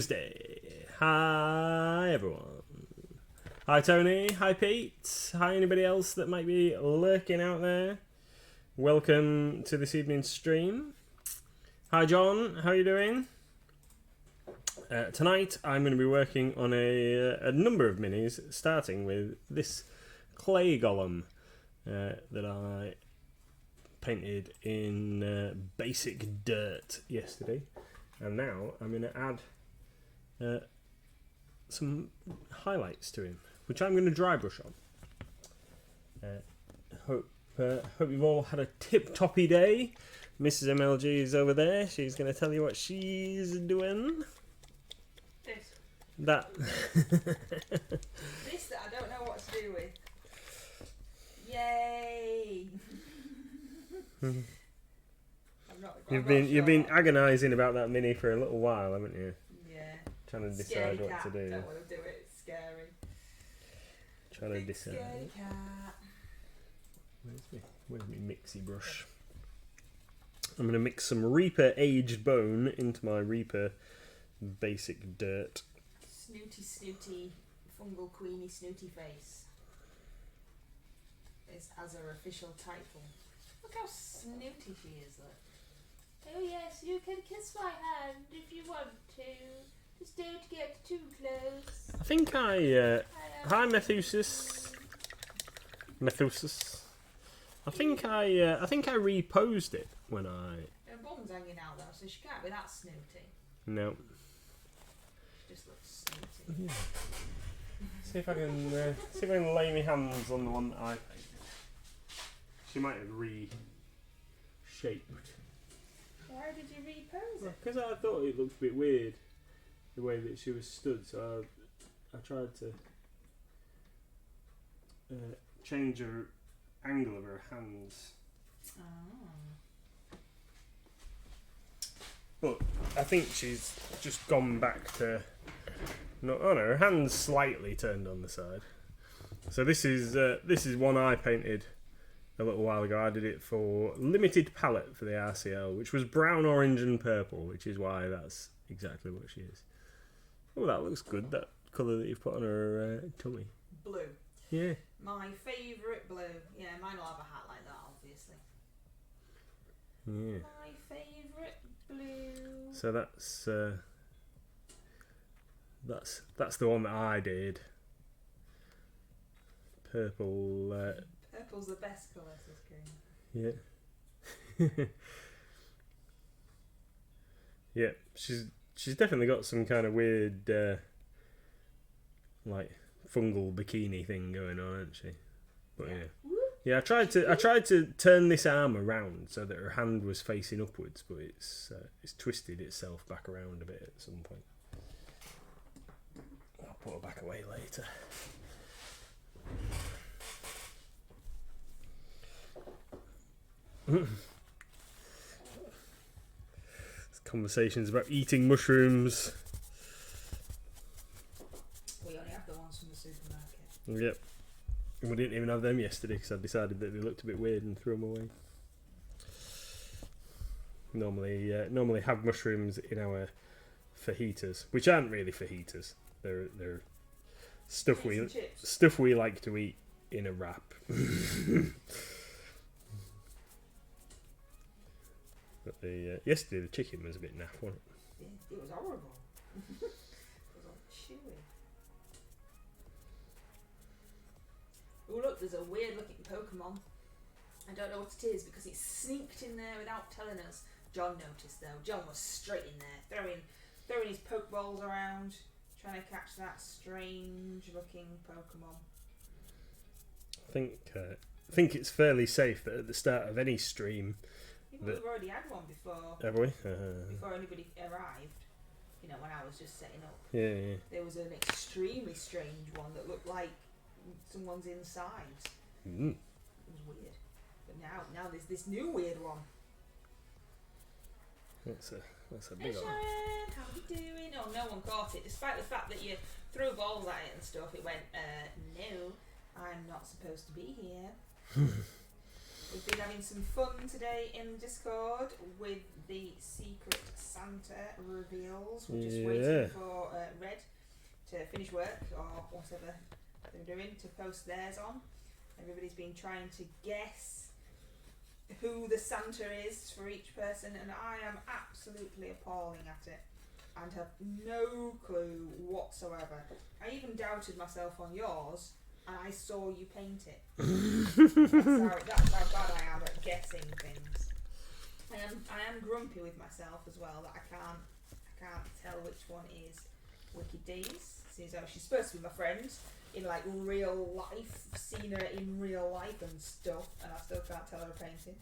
Tuesday. Hi everyone. Hi Tony. Hi Pete. Hi anybody else that might be lurking out there. Welcome to this evening's stream. Hi John. How are you doing? Tonight I'm going to be working on a number of minis, starting with this clay golem that I painted in basic dirt yesterday, and now I'm going to add some highlights to him, which I'm going to dry brush on. Hope you've all had a tip-toppy day. Mrs MLG is over there. She's going to tell you what she's doing. This. That. This that I don't know what to do with. Yay! You've been agonising about that mini for a little while, haven't you? Yeah. Trying to Scary decide what cat. to do. Don't want to do it. It's scary. Trying to decide. Scary cat. Where's my mixie brush? I'm going to mix some Reaper aged bone into my Reaper basic dirt. Snooty, fungal queenie snooty face. As her official title. Look how snooty she is, though. Oh yes, you can kiss my hand if you want to. Just don't get too close. I think hi Methusis. I think I reposed it when I. Her bum's hanging out though, so she can't be that snooty. No. She just looks snooty. Yeah. See if I can lay my hands on the one that I painted. She might have reshaped. Why did you repose it? Because I thought it looked a bit weird the way that she was stood, so I tried to change her angle of her hands. Oh. But I think she's just gone back to. No, oh no, her hands slightly turned on the side. So this is one I painted a little while ago. I did it for limited palette for the RCL, which was brown, orange, and purple, which is why that's exactly what she is. Oh, that looks good. That colour that you've put on her tummy. Blue. Yeah. My favourite blue. Yeah, mine will have a hat like that, obviously. Yeah. My favourite blue. So that's the one that I did. Purple. Purple's the best colour, says Green. Yeah. Yeah, she's definitely got some kind of weird like fungal bikini thing going on, hasn't she? But yeah, I tried to turn this arm around so that her hand was facing upwards, but it's twisted itself back around a bit at some point. I'll put her back away later. Conversations about eating mushrooms. We only have the ones from the supermarket. Yep. We didn't even have them yesterday because I decided that they looked a bit weird and threw them away. Normally have mushrooms in our fajitas, which aren't really fajitas. They're stuff we like to eat in a wrap. But yesterday the chicken was a bit naff, wasn't it? Yeah, it was horrible. It was all chewy. Oh look, there's a weird looking Pokemon. I don't know what it is because it sneaked in there without telling us. John noticed though. John was straight in there, throwing his Pokeballs around, trying to catch that strange looking Pokemon. I think it's fairly safe that at the start of any stream. We've already had one before. Have we? Before anybody arrived, you know, when I was just setting up. Yeah. There was an extremely strange one that looked like someone's inside. Mm. It was weird. But now there's this new weird one. That's a Hey big one. Sharon, how are you doing? Oh, no one caught it. Despite the fact that you threw balls at it and stuff, it went, no, I'm not supposed to be here. We've been having some fun today in Discord with the Secret Santa reveals. We're just waiting for Red to finish work or whatever they're doing to post theirs on. Everybody's been trying to guess who the Santa is for each person, and I am absolutely appalling at it and have no clue whatsoever. I even doubted myself on yours, and I saw you paint it. That's how bad I am at guessing things. I am grumpy with myself as well that I can't tell which one is Wicked Dees. Seems like she's supposed to be my friend in like real life, seen her in real life and stuff, and I still can't tell her painting.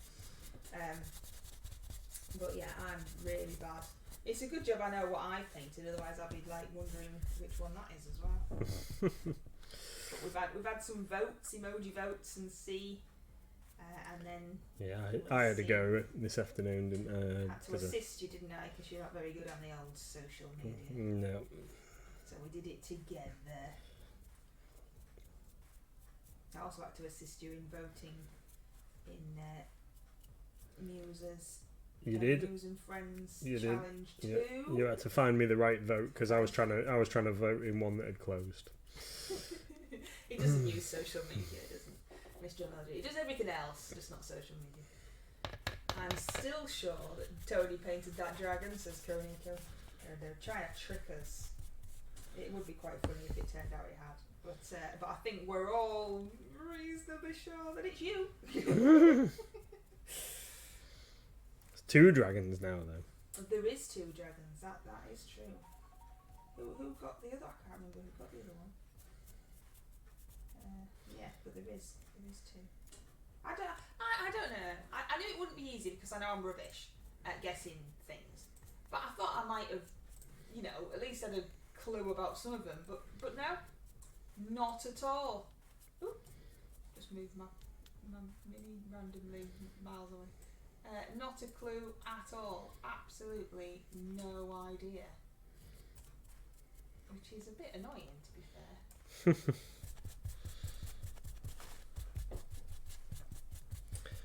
But yeah, I'm really bad. It's a good job I know what I've painted, otherwise I'll be like wondering which one that is as well. But we've had some votes, emoji votes, and see, and then I had to go this afternoon, didn't I? Had to assist you, didn't I? Because you're not very good on the old social media. No. So we did it together. I also had to assist you in voting in Muse's. You did. Muse and Friends You Challenge did. 2. You had to find me the right vote because I was trying to vote in one that had closed. He doesn't use social media, doesn't Mr MLG? He does everything else, just not social media. I'm still sure that Tony painted that dragon, says Koniko. They're trying to trick us. It would be quite funny if it turned out it had. But I think we're all reasonably sure that it's you. There's 2 dragons now, though. There is 2 dragons. That is true. Who got the other? I can't remember who got the other one. Yeah, but there is 2. I don't know. I knew it wouldn't be easy because I know I'm rubbish at guessing things. But I thought I might have, at least had a clue about some of them. But no, not at all. Ooh, just moved my mini randomly miles away. Not a clue at all. Absolutely no idea. Which is a bit annoying, to be fair.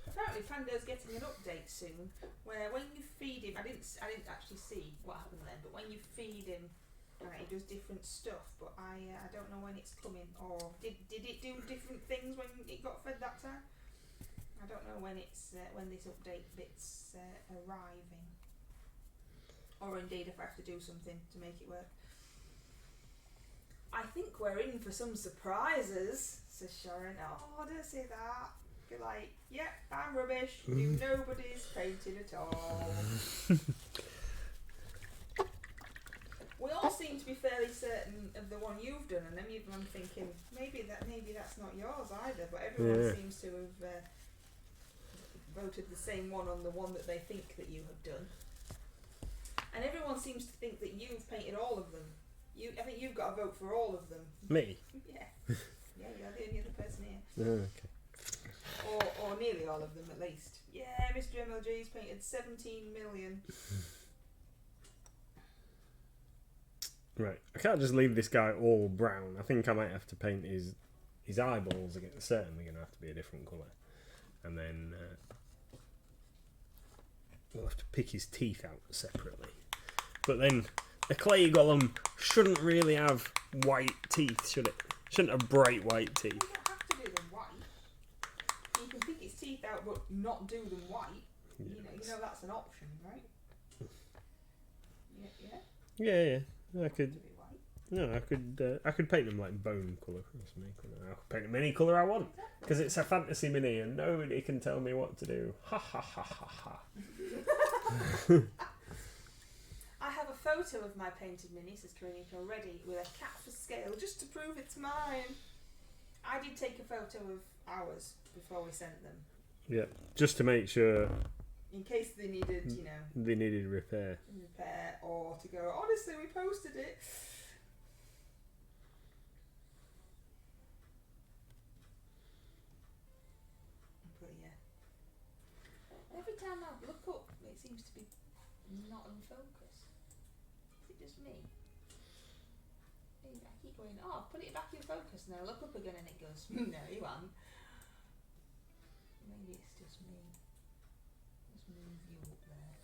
Apparently Pando's getting an update soon where when you feed him, I didn't actually see what happened then, but when you feed him, he does different stuff, but I don't know when it's coming, or did it do different things when it got fed that time? I don't know when it's when this update bit's arriving, or indeed if I have to do something to make it work. I think we're in for some surprises, says Sharon. Oh, don't say that. Be like, yeah, I'm rubbish. Nobody's painted at all. We all seem to be fairly certain of the one you've done, and then I'm thinking maybe that's not yours either. But everyone seems to have voted the same one on the one that they think that you have done, and everyone seems to think that you've painted all of them. I think you've got a vote for all of them. Me? Yeah. Yeah, you're the only other person here. Okay. Or nearly all of them at least. Yeah, Mr MLG's painted 17 million. Right, I can't just leave this guy all brown. I think I might have to paint his eyeballs again. Certainly going to have to be a different colour. And then we'll have to pick his teeth out separately. But then a clay golem shouldn't really have white teeth, should it? Shouldn't have bright white teeth. You don't have to do them white. You can pick his teeth out but not do them white. Yeah, you know that's an option, right? Yeah. Yeah. I could. No, I could paint them like bone colour or something. I could paint them any colour I want because it's a fantasy mini and nobody can tell me what to do. Ha ha ha ha ha. I have a photo of my painted mini, says Karina, ready with a cat for scale just to prove it's mine. I did take a photo of ours before we sent them. Yeah, just to make sure. In case they needed, They needed repair. Or to go, honestly, we posted it. But yeah. Every time I look up, it seems to be not in focus. Is it just me? I keep going, put it back in focus, and then I look up again and it goes, no, you haven't. Maybe it's just me. Just move you up there.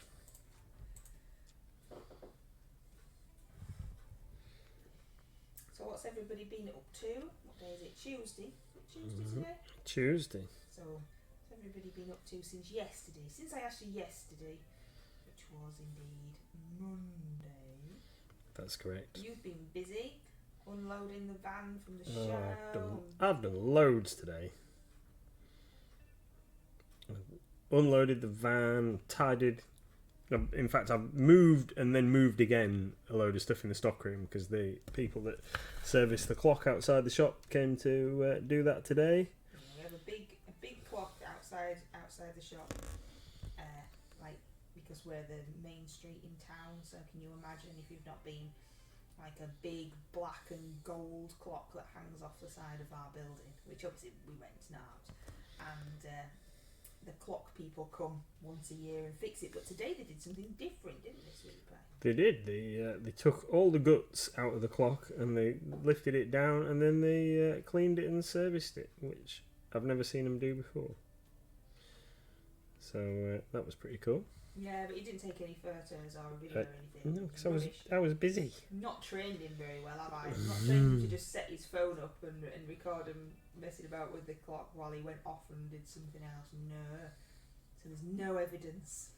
So what's everybody been up to? What day is it? Tuesday? Tuesday today? Tuesday. So what's everybody been up to since yesterday? Since I asked you yesterday, which was indeed Monday. That's correct. You've been busy unloading the van from the Oh, show. I've done loads today. Unloaded the van, tidied. In fact, I've moved and then moved again a load of stuff in the stockroom because the people that service the clock outside the shop came to do that today. Yeah, we have a big clock outside the shop, like because we're the main street in town. So can you imagine if you've not been, like a big black and gold clock that hangs off the side of our building, which obviously we rent not, and the clock people come once a year and fix it. But today they did something different, didn't they, Sweetie Pie? They did. They took all the guts out of the clock and they lifted it down and then they cleaned it and serviced it, which I've never seen them do before. So that was pretty cool. Yeah, but he didn't take any photos or a video or anything. No, because I was busy. Not trained him very well, have I? Not trained him to just set his phone up and record him messing about with the clock while he went off and did something else. No. So there's no evidence.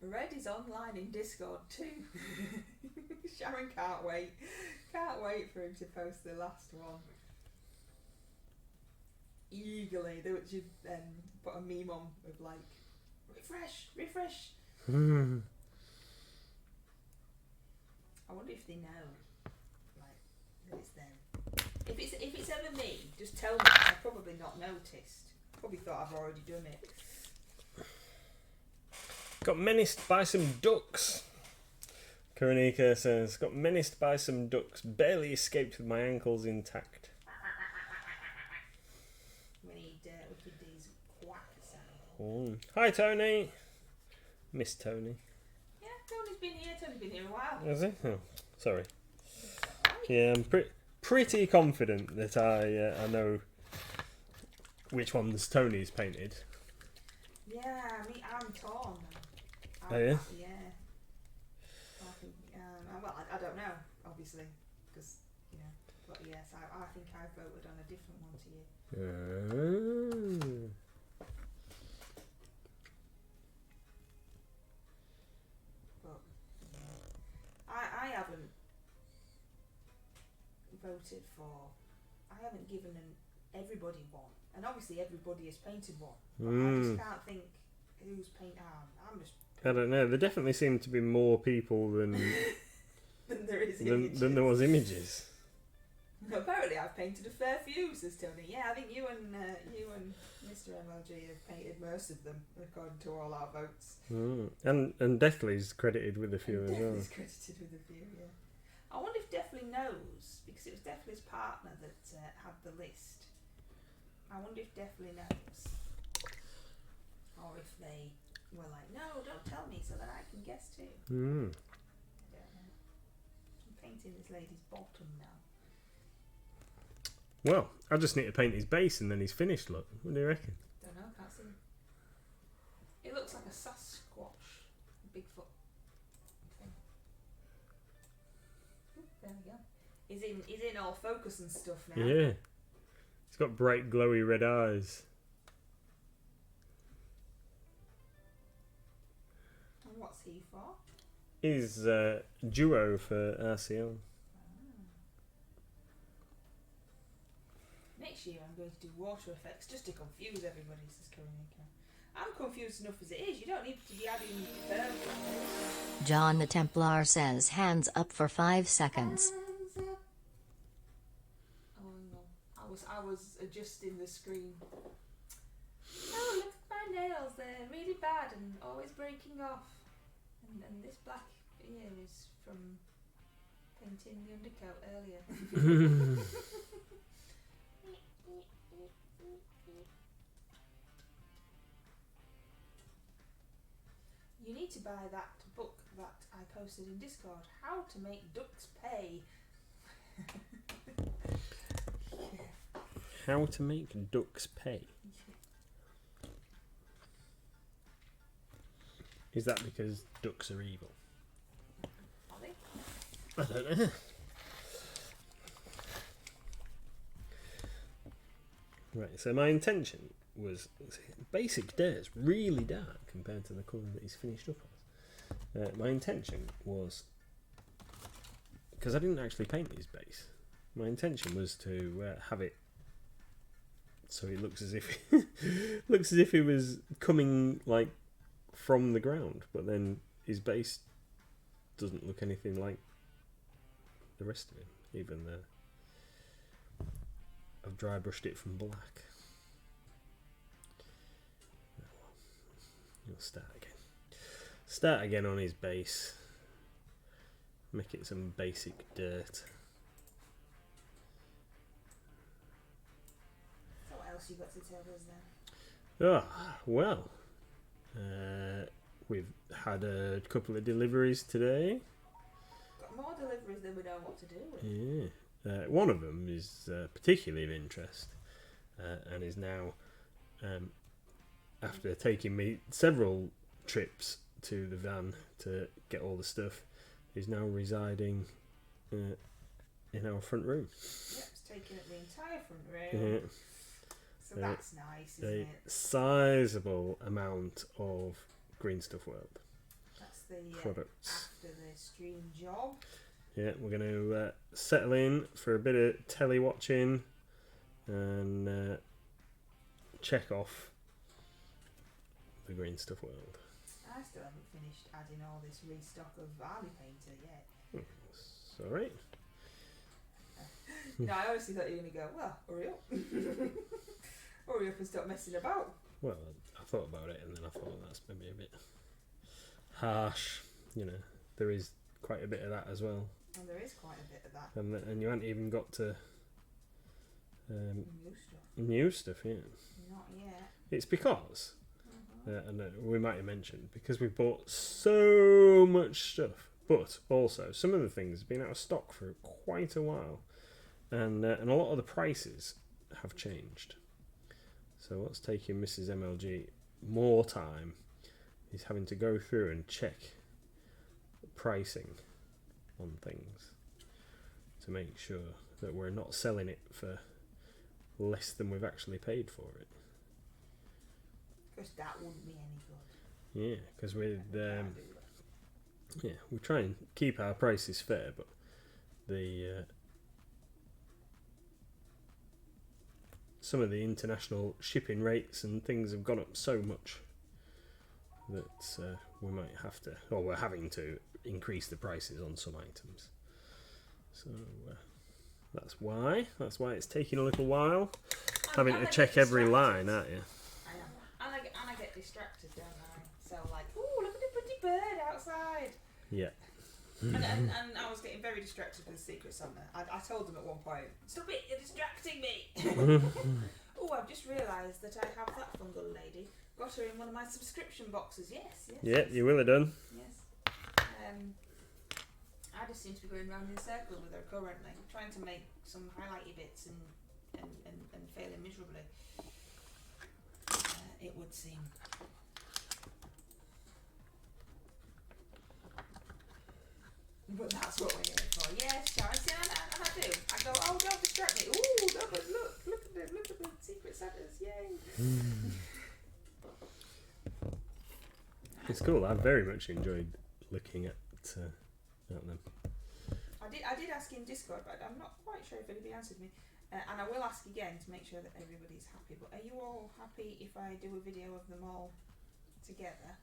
Red is online in Discord too. Sharon can't wait. Can't wait for him to post the last one. Eagerly. They would put a meme on with like, refresh. I wonder if they know, like, that it's them. If it's ever me, just tell me. I've probably not noticed. Probably thought I've already done it. Got menaced by some ducks. Karanika says, got menaced by some ducks. Barely escaped with my ankles intact. We need Wicked D's quack sound. Oh. Hi, Tony. Miss Tony. Yeah, Tony's been here. Tony's been here a while. Has he? Oh, sorry. Yeah, I'm pretty confident that I know which ones Tony's painted. Yeah, I'm torn. Oh, yeah? Yeah. I think, well, I don't know, obviously, because, you know, but yes, I think I voted on a different one to you. But, I haven't voted for, I haven't given everybody one, and obviously everybody has painted one, but I just can't think who's painted. I'm just. I don't know. There definitely seem to be more people than there is images. than there was images. Apparently, I've painted a fair few, says Tony. Yeah, I think you and Mr MLG have painted most of them, according to all our votes. And Deathly's credited with a few as well. Deathly's credited with a few. Yeah. I wonder if Deathly knows, because it was Deathly's partner that had the list. I wonder if Deathly knows, or if they were like, no, don't tell me, so that I can guess too. I don't know. I'm painting this lady's bottom now. Well, I just need to paint his base and then he's finished, look. What do you reckon? Don't know, can't see. It looks like a Sasquatch. A Bigfoot thing. Ooh, there we go. He's in all focus and stuff now. Yeah. He's got bright, glowy red eyes. And what's he for? He's duo for RCL. Next year I'm going to do water effects just to confuse everybody, says Karanika. I'm confused enough as it is. You don't need to be adding thermals. John the Templar says hands up for 5 seconds. Hands up. Oh no. I was adjusting the screen. Oh, look at my nails. They're really bad and always breaking off. And this black ear is from painting the undercoat earlier. You need to buy that book that I posted in Discord, How to Make Ducks Pay. How to make ducks pay. Is that because ducks are evil? Are they? I don't know. Right, so my intention was basic dirt's really dark compared to the colour that he's finished up as. My intention was, because I didn't actually paint his base, my intention was to have it so it looks as if he was coming like from the ground, but then his base doesn't look anything like the rest of him, even though I've dry brushed it from black. We'll start again. Start again on his base. Make it some basic dirt. So what else you got to tell us then? Ah, well, we've had a couple of deliveries today. Got more deliveries than we know what to do with. Yeah. One of them is particularly of interest and is now, after taking me several trips to the van to get all the stuff, is now residing in our front room. Yep, it's taking up the entire front room. Yeah. So that's nice, isn't A it? sizable amount of Green Stuff World That's the products. after the stream job. Yeah, we're going to settle in for a bit of telly watching and check off the Green Stuff World. I still haven't finished adding all this restock of Army Painter yet. Sorry. You know, I honestly thought you were going to go, well, hurry up. Hurry up and stop messing about. Well, I thought about it and then I thought that's maybe a bit harsh. You know, there is quite a bit of that as well. And there is quite a bit of that. And you haven't even got to New stuff. new stuff, yeah. Not yet. It's because, and we might have mentioned, because we've bought so much stuff, but also some of the things have been out of stock for quite a while, and a lot of the prices have changed. So what's taking Mrs MLG more time is having to go through and check pricing on things to make sure that we're not selling it for less than we've actually paid for it. Because that wouldn't be any good. Yeah, because with we try and keep our prices fair, but the some of the international shipping rates and things have gone up so much that we might have to, or we're having to, increase the prices on some items. So that's why it's taking a little while. Having to check every line, aren't you? I know. And I get distracted, don't I? So like, ooh, look at the pretty bird outside. Yeah. And I was getting very distracted with the Secret Santa. I told them at one point, stop it, you're distracting me. Oh, I've just realised that I have that Fungal lady. Got her in one of my subscription boxes. Yes. Yeah, you will have done. Yes. I just seem to be going round in circles with her currently, trying to make some highlighty bits and failing miserably. It would seem. But that's what we're here for. Yes, Sharon. See, and I do. I go, oh, don't distract me. Ooh, no, but look at the Secret Santas. Yay. It's cool. I've very much enjoyed looking at them. I did ask in Discord, but I'm not quite sure if anybody answered me. And I will ask again to make sure that everybody's happy. But are you all happy if I do a video of them all together,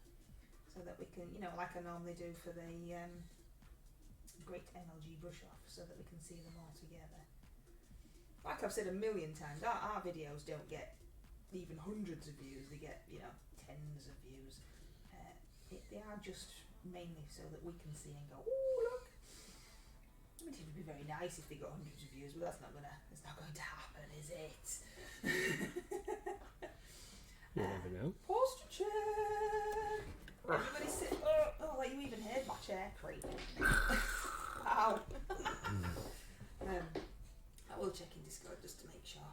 so that we can, you know, like I normally do for the Great MLG brush off, so that we can see them all together? Like I've said a million times, our videos don't get even hundreds of views. They get, you know, tens of views. They are just mainly so that we can see and go, oh, look. I mean, it would be very nice if they got hundreds of views, but it's not going to happen, is it? You never know. Posture check. Everybody sit. Oh, like you even heard my chair creak. Ow. I will check in Discord just to make sure.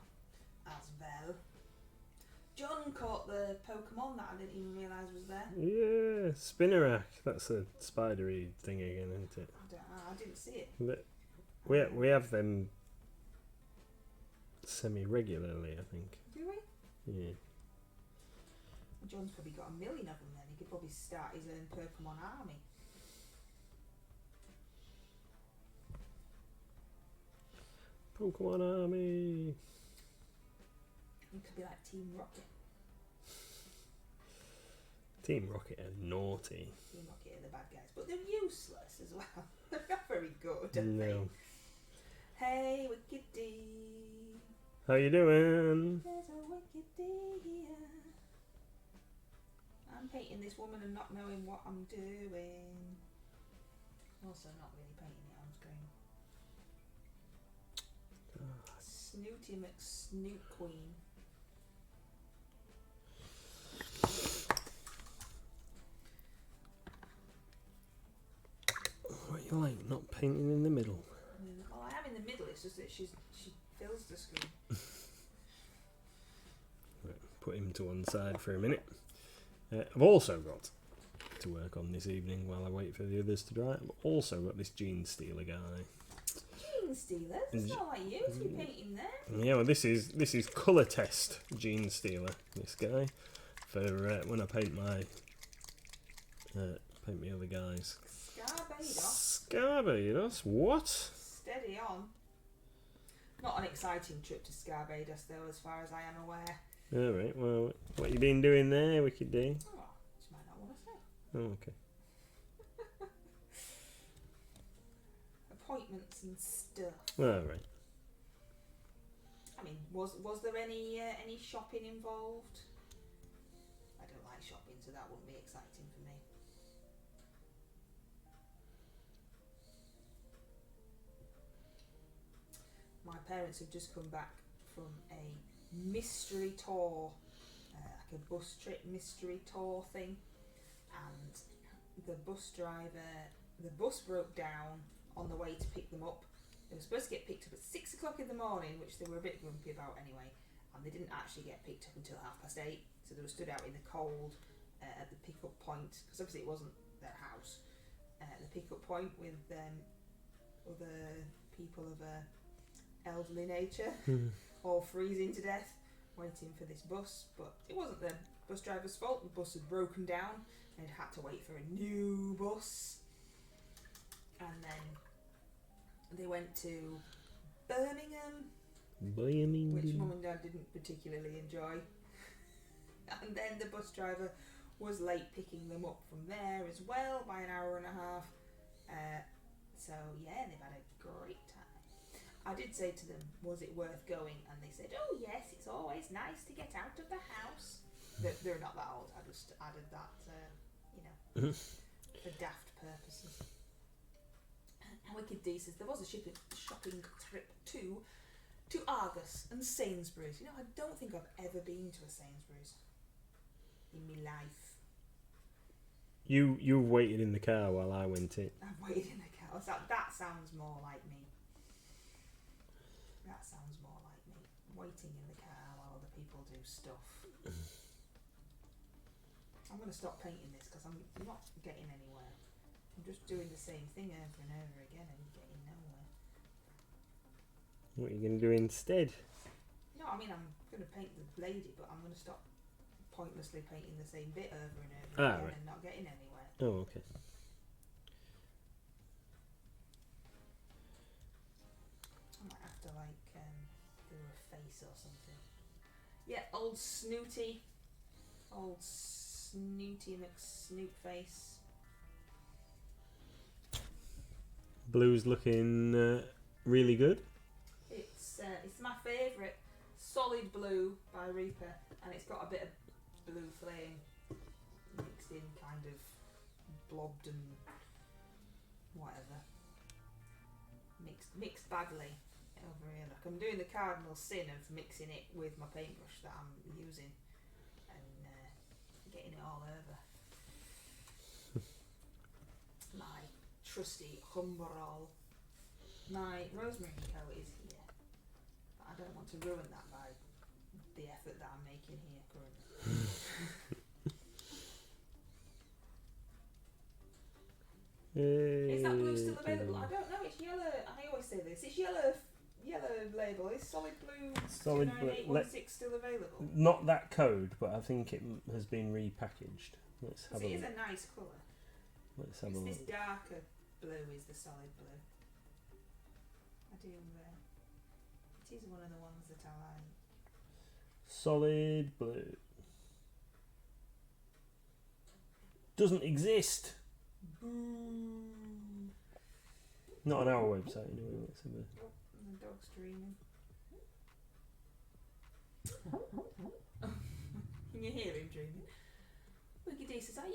caught the Pokemon that I didn't even realise was there. Yeah, Spinnerack. That's a spidery thing again, isn't it? I didn't see it. But we have them semi-regularly, I think. Do we? Yeah. John's probably got a million of them then. He could probably start his own Pokemon army. Pokemon Army. It could be like Team Rocket. Team Rocket are naughty. Team Rocket are the bad guys, but they're useless as well. They're not very good, are they? No. Hey, Wicked D. How you doing? There's a Wicked D here. I'm painting this woman and not knowing what I'm doing. Also not really painting it on screen. Snooty McSnoot Queen. What you like? Not painting in the middle. Well, I am in the middle. It's just that she fills the screen. Right, put him to one side for a minute. I've also got to work on this evening while I wait for the others to dry. I've also got this Gene Stealer guy. Gene Stealer? It's not like you to be painting there. Yeah, well, this is colour test Gene Stealer. This guy for when I paint my other guys. Scarbados? What? Steady on. Not an exciting trip to Scarbados, though, as far as I am aware. Alright, well, what you been doing there, Wicked D? Oh, just might not want to say. Oh, okay. Appointments and stuff. Alright. I mean, was there any shopping involved? I don't like shopping, so that wouldn't be exciting for me. My parents have just come back from a mystery tour, like a bus trip mystery tour thing, and the bus broke down on the way to pick them up. They were supposed to get picked up at 6 o'clock in the morning, which they were a bit grumpy about anyway, and they didn't actually get picked up until 8:30, so they were stood out in the cold at the pick-up point, because obviously it wasn't their house, the pick-up point with other people of elderly nature, all freezing to death, waiting for this bus. But it wasn't the bus driver's fault. The bus had broken down and they'd had to wait for a new bus. And then they went to Birmingham, which Mum and Dad didn't particularly enjoy. And then the bus driver was late picking them up from there as well by an hour and a half. So yeah, they've had a great time. I did say to them, was it worth going? And they said, oh yes, it's always nice to get out of the house. They're not that old. I just added that, for daft purposes. And Wicked D says, there was a shopping trip to Argos and Sainsbury's. You know, I don't think I've ever been to a Sainsbury's in my life. You waited in the car while I went in. I've waited in the car. That sounds more like me. That sounds more like me. Waiting in the car while other people do stuff. I'm going to stop painting this because I'm not getting anywhere. I'm just doing the same thing over and over again and getting nowhere. What are you going to do instead? No, I mean, I'm going to paint the lady, but I'm going to stop pointlessly painting the same bit over and over again right. and not getting anywhere. Oh, okay. I might have to do a face or something. Yeah, old Snooty McSnoot face. Blue's looking really good. It's my favourite. Solid Blue by Reaper, and it's got a bit of blue flame mixed in, kind of blobbed and whatever. Mixed badly over here. Look, I'm doing the cardinal sin of mixing it with my paintbrush that I'm using and getting it all over. My trusty Humberall. My rosemary coat is here, but I don't want to ruin that by the effort that I'm making here currently. Is that blue still available? I don't know. It's yellow. I always say this. It's yellow label. Is solid blue 29816 still available? Not that code, but I think it has been repackaged. Let's have a look. It is a nice colour. Let's have a look. This darker blue is the solid blue. I do. It is one of the ones that I like. Solid blue. Doesn't exist. Boo. Not on our website anyway. Let's have a... Oh, the dog's dreaming. Can you hear him dreaming? Wiggity says, are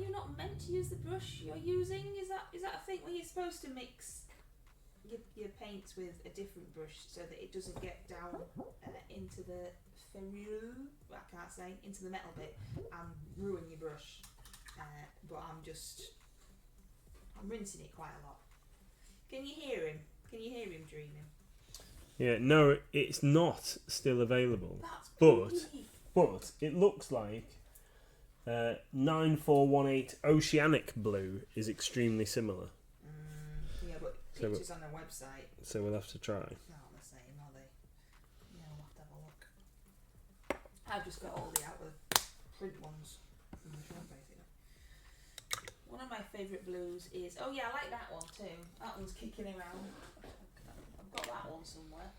you not meant to use the brush you're using? Is that a thing where you're supposed to mix your paints with a different brush so that it doesn't get down into the ferrule, I can't say, into the metal bit and ruin your brush? But I'm rinsing it quite a lot. Can you hear him? Can you hear him dreaming? Yeah, no, it's not still available. That's but it looks like 9418 Oceanic Blue is extremely similar. Yeah, but pictures on their website. So we'll have to try. They're not the same, are they? Yeah, we'll have to have a look. I've just got all the out of print ones from the shop, basically. One of my favourite blues is... Oh yeah, I like that one too. That one's kicking around. I've got that one somewhere.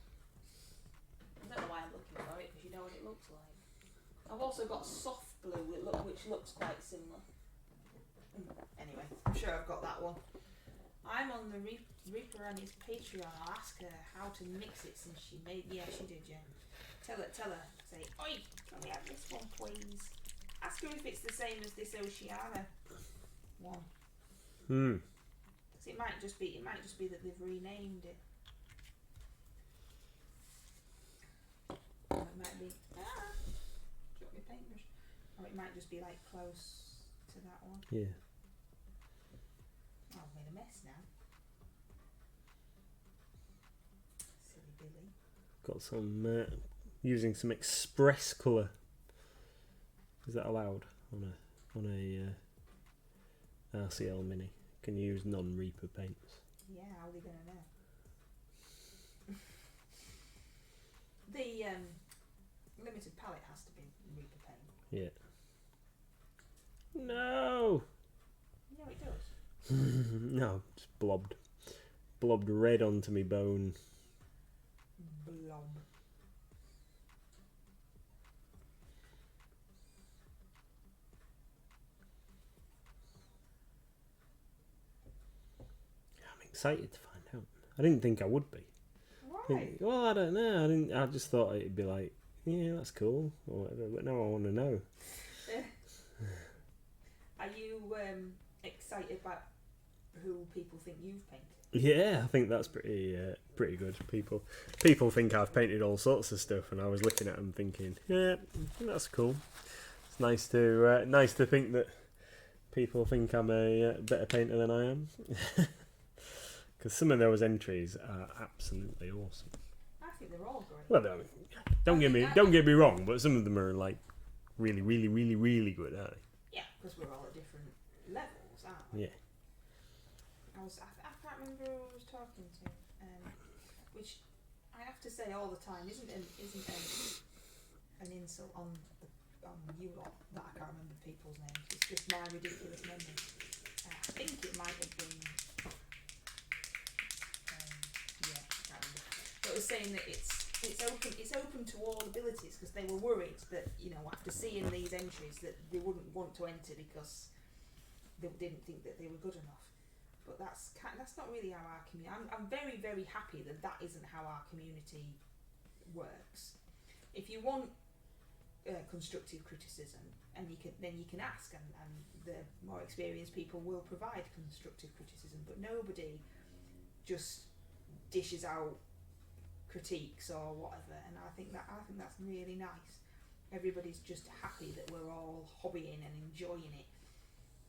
I don't know why I'm looking for it, because you know what it looks like. I've also got soft blue, which looks quite similar. Anyway, I'm sure I've got that one. I'm on the Reaper Annie's Patreon. I'll ask her how to mix it since she made... Yeah, she did, yeah. Tell her. Say, oi, can we have this one, please? Ask her if it's the same as this Oceana one. Because it might just be that they've renamed it. Or it might be... drop my paintbrush. Or it might just be like close to that one. Yeah. Oh, I've made a mess now. Silly Billy. Got some using some express colour. Is that allowed on a RCL Mini? Can you use non-Reaper paints? Yeah, how are they gonna know? The limited palette has to be Reaper paint. Yeah. No. No, it does. No, just blobbed red onto me bone. Blob. I'm excited to find out. I didn't think I would be. Why? Well, I don't know. I just thought it'd be like, yeah, that's cool, or whatever. But now I want to know. Are you excited about who people think you've painted? Yeah, I think that's pretty good. People think I've painted all sorts of stuff, and I was looking at them thinking, yeah, that's cool. It's nice to think that people think I'm a better painter than I am. Because some of those entries are absolutely awesome. I think they're all great. Well, I mean, don't get me wrong, but some of them are like really, really, really, really good, aren't they? Yeah, because we're all at different levels, aren't we? Yeah. I can't remember who I was talking to, which I have to say all the time isn't an insult on you lot that I can't remember people's names. It's just my ridiculous memory. I think it might have been. Yeah, I can't remember. But it was saying that it's open to all abilities, because they were worried that, you know, after seeing these entries that they wouldn't want to enter because they didn't think that they were good enough. But that's not really how our community. I'm very, very happy that isn't how our community works. If you want constructive criticism, and you can ask, and the more experienced people will provide constructive criticism. But nobody just dishes out critiques or whatever, and I think that's really nice. Everybody's just happy that we're all hobbying and enjoying it,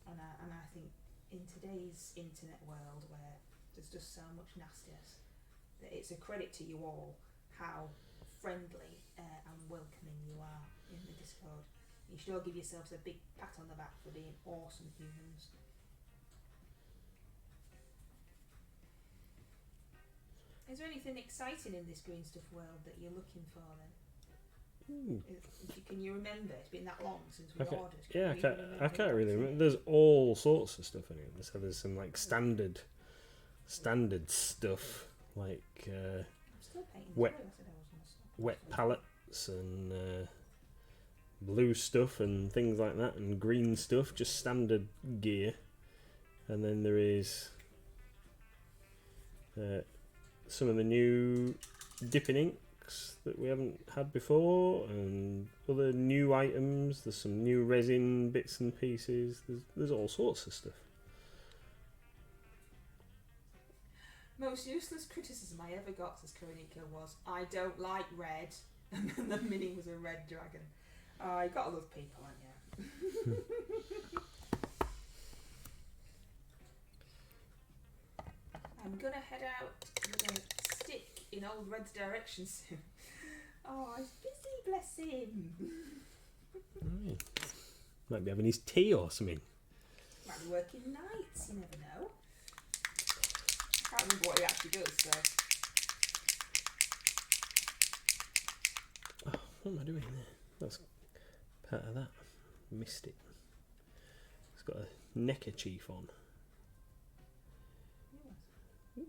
and I think in today's internet world where there's just so much nastiness, that it's a credit to you all how friendly and welcoming you are in the Discord. You should all give yourselves a big pat on the back for being awesome humans. Is there anything exciting in this green stuff world that you're looking for then? Can you remember? It's been that long since we ordered. Yeah, I can't really remember. There's all sorts of stuff in it. So there's some like standard stuff like I'm still painting. wet palettes and blue stuff and things like that, and green stuff, just standard gear. And then there is some of the new dipping inks that we haven't had before, and other new items. There's some new resin bits and pieces. There's all sorts of stuff. Most useless criticism I ever got, says Karonika, was I don't like red, and then the mini was a red dragon. Oh, you gotta love people, haven't you? I'm gonna head out. I'm gonna stick in old Red's direction soon. Oh, he's busy, bless him. Might be having his tea or something. Might be working nights, you never know. I can't remember what he actually does, so. Oh, what am I doing there? That's part of that. Missed it. It's got a neckerchief on.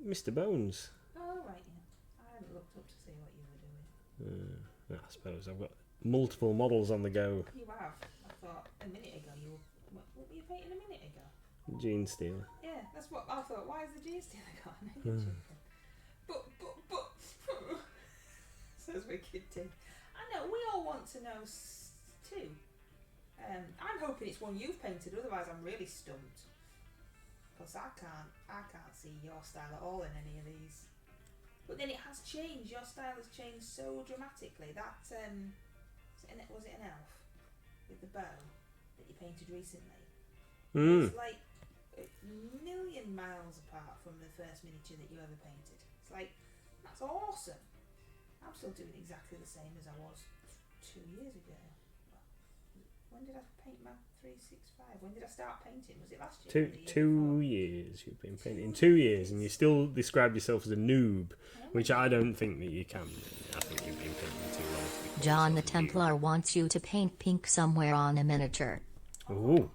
Mr. Bones. Oh, right, yeah. I hadn't looked up to see what you were doing. I suppose I've got multiple models on the go. You have. I thought a minute ago you were. What were you painting a minute ago? Gene Stealer. Yeah, that's what I thought. Why is the G still got an But says Wicked Tim. I know, we all want to know too. I'm hoping it's one you've painted, otherwise I'm really stumped. Because I can't see your style at all in any of these. But then it has changed. Your style has changed so dramatically. That was it an elf with the bow that you painted recently? It's like a million miles apart from the first miniature that you ever painted. It's like, that's awesome. I'm still doing exactly the same as I was 2 years ago. When did I paint my 365? When did I start painting? Was it last year? Two years you've been painting. 2 years, and you still describe yourself as a noob, which I don't think that you can. I think you've been painting too long. John the Templar wants you to paint pink somewhere on a miniature. Ooh.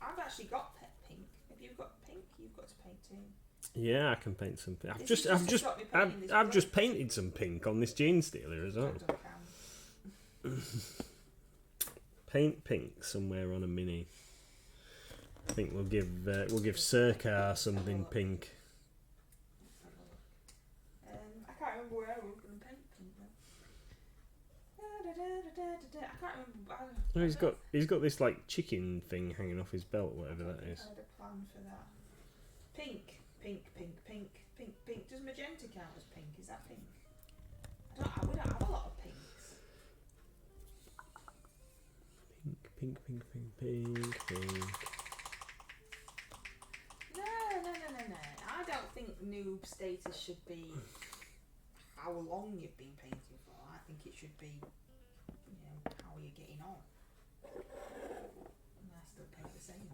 I've actually got pink. If you've got pink, you've got to paint too. Yeah, I can paint some pink. I've just painted some pink on this Gene Stealer as well. Paint pink somewhere on a mini. I think we'll give Circar something pink. I can't remember where I was going to paint pink though. I can't remember. Oh, he's got this like chicken thing hanging off his belt, whatever that is. I had a plan for that. Pink. Does magenta count as pink? Is that pink? We don't have a lot of pinks. Pink. No. I don't think noob status should be how long you've been painting for. I think it should be, how you're getting on. And I still paint the same.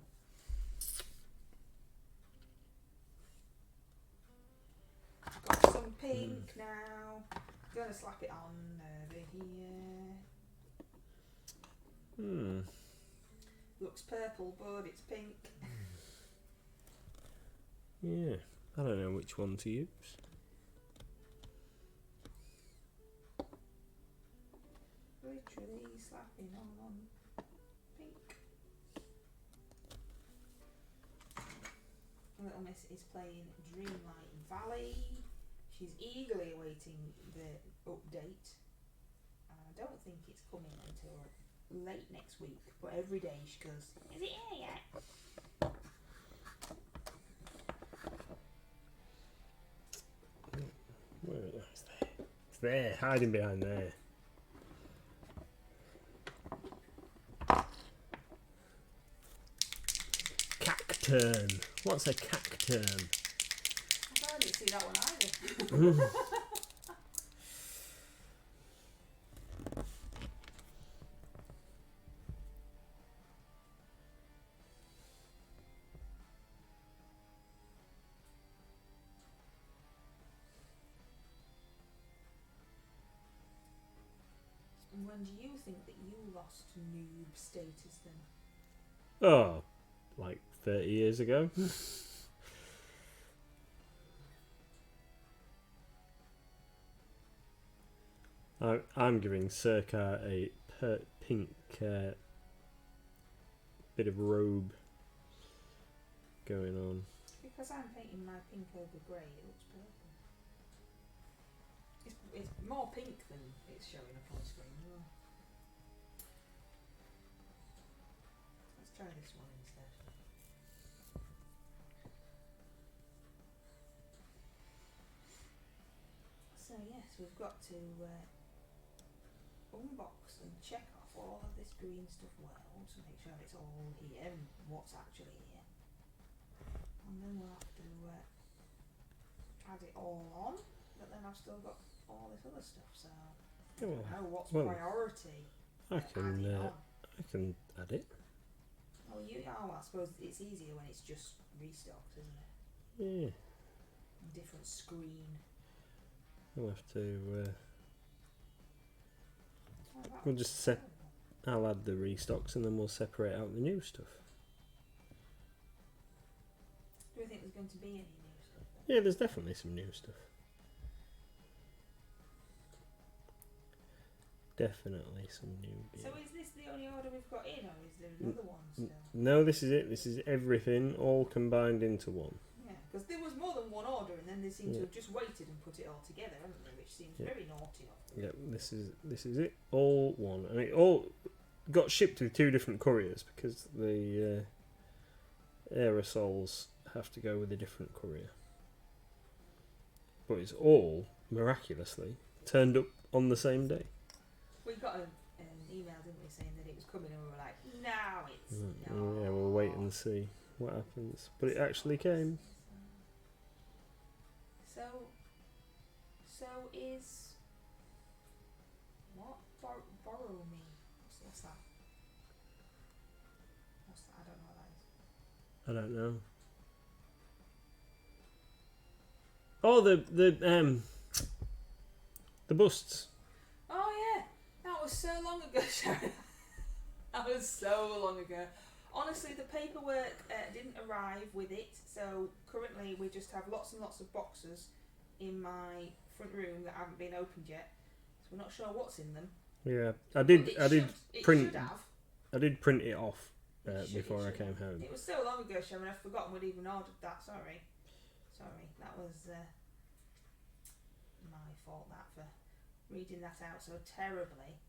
I've got some pink now. Gonna slap it on over here. Looks purple, but it's pink. Yeah, I don't know which one to use. Literally slapping on pink. Little Miss is playing Dreamlight Valley. She's eagerly awaiting the update. I don't think it's coming until late next week, but every day she goes, is it here yet? Where is it? It's there, hiding behind there. Cacturn. What's a cacturn? I didn't see that one either. when do you think that you lost noob status then? Oh, like 30 years ago. I'm giving Circa a pink bit of robe going on. Because I'm painting my pink over grey, it looks purple. It's more pink than it's showing up on screen as well. Let's try this one instead. So yes, we've got to unbox and check off all of this green stuff well to make sure it's all here and what's actually here. And then we'll have to add it all on, but then I've still got all this other stuff, so I don't know what's priority. I can add it. Oh, I suppose it's easier when it's just restocked, isn't it? Yeah. A different screen. We'll have to. Oh, We'll just I'll add the restocks and then we'll separate out the new stuff. Do you think there's going to be any new stuff then? Yeah, there's definitely some new stuff. Definitely some new gear. So is this the only order we've got in, or is there another one still? No, this is it. This is everything all combined into one. Yeah, because there was more than one order, and then they seem to have just waited and put it all together, haven't they? Which seems very naughty of them. Yep, this is it. All one. And it all got shipped with 2 different couriers because the aerosols have to go with a different courier. But it's all, miraculously, turned up on the same day. We got an email, didn't we, saying that it was coming, and we were like, "No, it's not." Yeah, we'll wait and see what happens. But it actually came. So is what borrow me? What's that? What's that? I don't know what that is. I don't know. Oh, the busts. Oh yeah, that was so long ago, Sharon. That was so long ago. Honestly, the paperwork didn't arrive with it, so currently we just have lots and lots of boxes in my front room that haven't been opened yet. So we're not sure what's in them. Yeah, I did print. Should have. I did print it off before I came home. It was so long ago, Sharon. I've forgotten we'd even ordered that. Sorry, that was my fault. That for reading that out so terribly.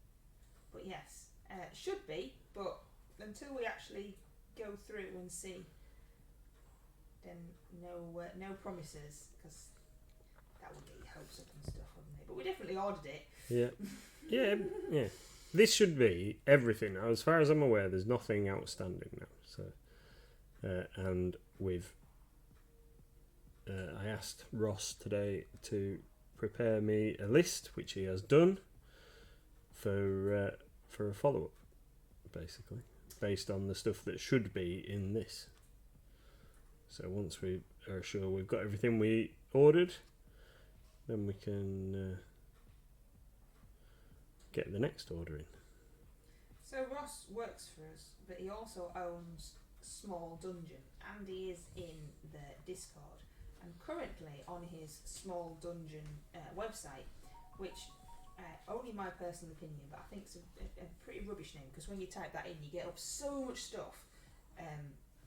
But yes, should be. But until we actually go through and see, then no promises, because that would get your hopes up and stuff, wouldn't it? But we definitely ordered it. Yeah, yeah. This should be everything. As far as I'm aware, there's nothing outstanding now. So, and I asked Ross today to prepare me a list, which he has done, for a follow-up, basically, based on the stuff that should be in this. So once we are sure we've got everything we ordered, then we can get the next order in. So Ross works for us, but he also owns Small Dungeon, and he is in the Discord. And currently on his Small Dungeon website, which only my personal opinion, but I think it's a pretty rubbish name, because when you type that in, you get up so much stuff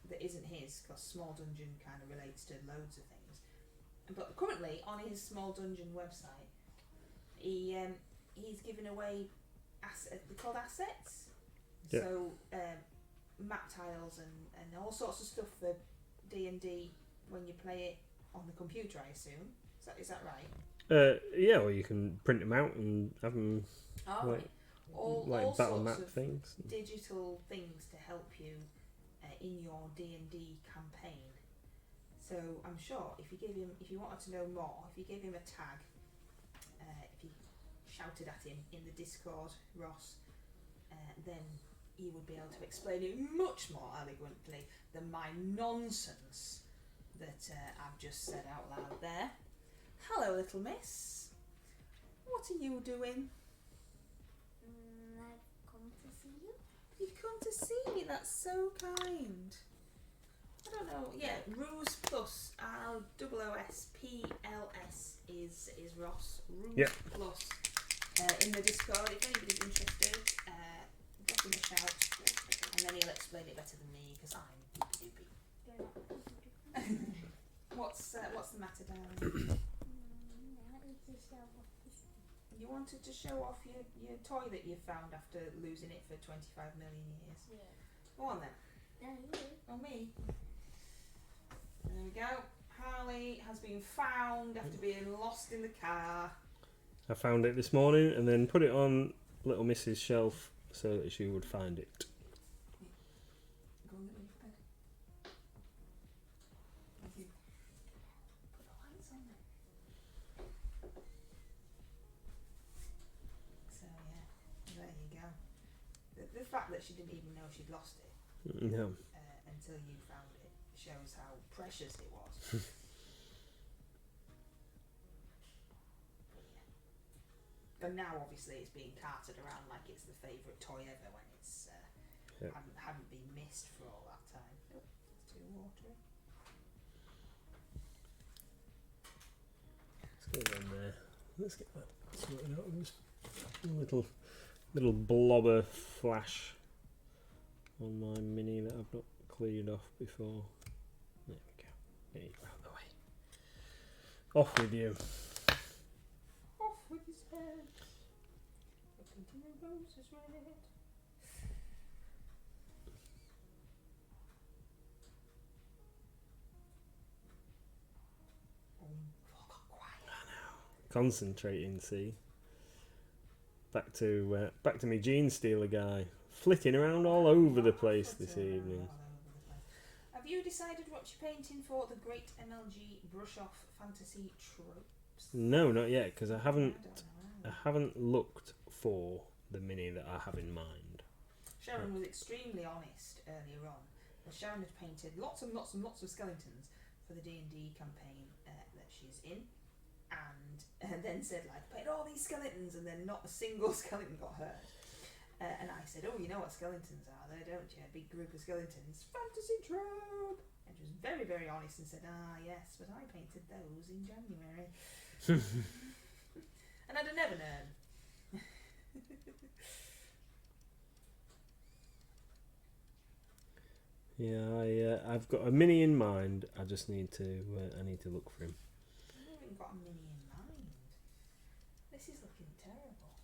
that isn't his, because Small Dungeon kind of relates to loads of things. But currently on his Small Dungeon website, he's giving away they're called assets. Yeah. So map tiles and all sorts of stuff for D&D when you play it on the computer, I assume. Is that right? Yeah, or you can print them out and have them all battle sorts map of things, digital things to help you in your D&D campaign. So I'm sure if you wanted to know more, if you gave him a tag, if you shouted at him in the Discord, Ross, then he would be able to explain it much more eloquently than my nonsense that I've just said out loud there. Hello, little miss. What are you doing? You've come to see me. That's so kind. I don't know. Yeah, Ruse Plus ROOSPLS is Ross. Ruse Plus in the Discord. If anybody's interested, drop him a shout, and then he'll explain it better than me because I'm doopy doopy. What's the matter, darling? You wanted to show off your toy that you found after losing it for 25 million years. Yeah. Go on then. No, On me. There we go. Harley has been found after being lost in the car. I found it this morning and then put it on little Miss's shelf so that she would find it. Go on, get ready for bed. Thank you. Put the lights on then. So yeah, there you go. The fact that she didn't even know she'd lost it No. until you found it shows how precious it was. And now obviously it's being carted around like it's the favourite toy ever when it's hadn't been missed for all that time. Oh, it's too watery. Let's go down there. Let's get that sorted out. There's a little blobber flash on my Mini that I've not cleared off before. There we go. Get it out of the way. Off with you. Off with his head. The painting of roses red. Got quiet. Concentrating, see. Back to me Gene Stealer guy. Flitting around all over the place this evening. Have you decided what you're painting for the Great MLG Brush Off Fantasy Tropes? No, not yet, because I haven't I don't know. looked for the Mini that I have in mind. Sharon was extremely honest earlier on. Sharon had painted lots and lots and lots of skeletons for the D&D campaign that she's in, and then said like, paint all these skeletons, and then not a single skeleton got hurt. And I said, oh, you know what skeletons are there, don't you? A big group of skeletons. Fantasy trope! And she was very, very honest and said, ah, yes, but I painted those in January. And I'd have never known. Yeah, I've got a Mini in mind. I just need to look for him. I haven't even got a Mini in mind. This is looking terrible.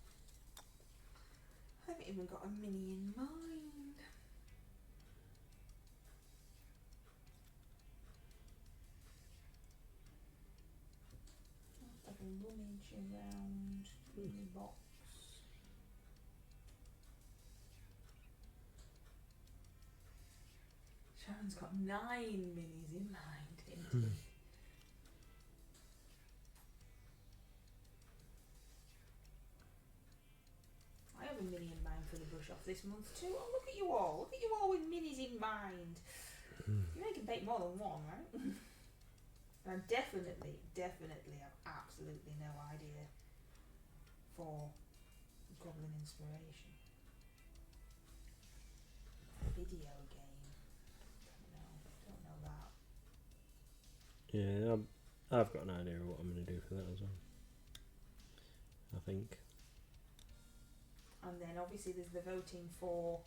I haven't even got a Mini in mind. I'll have a rummage around in the box. Sharon's got 9 minis in mind. Indeed. I have a mini in mind for the brush off this month too. Oh, look at you all! Look at you all with minis in mind. You know you can bake more than one, right? And I definitely have absolutely no idea for Goblin inspiration. Video game. Don't know that. Yeah, I've got an idea of what I'm going to do for that as well. I think. And then obviously there's the voting for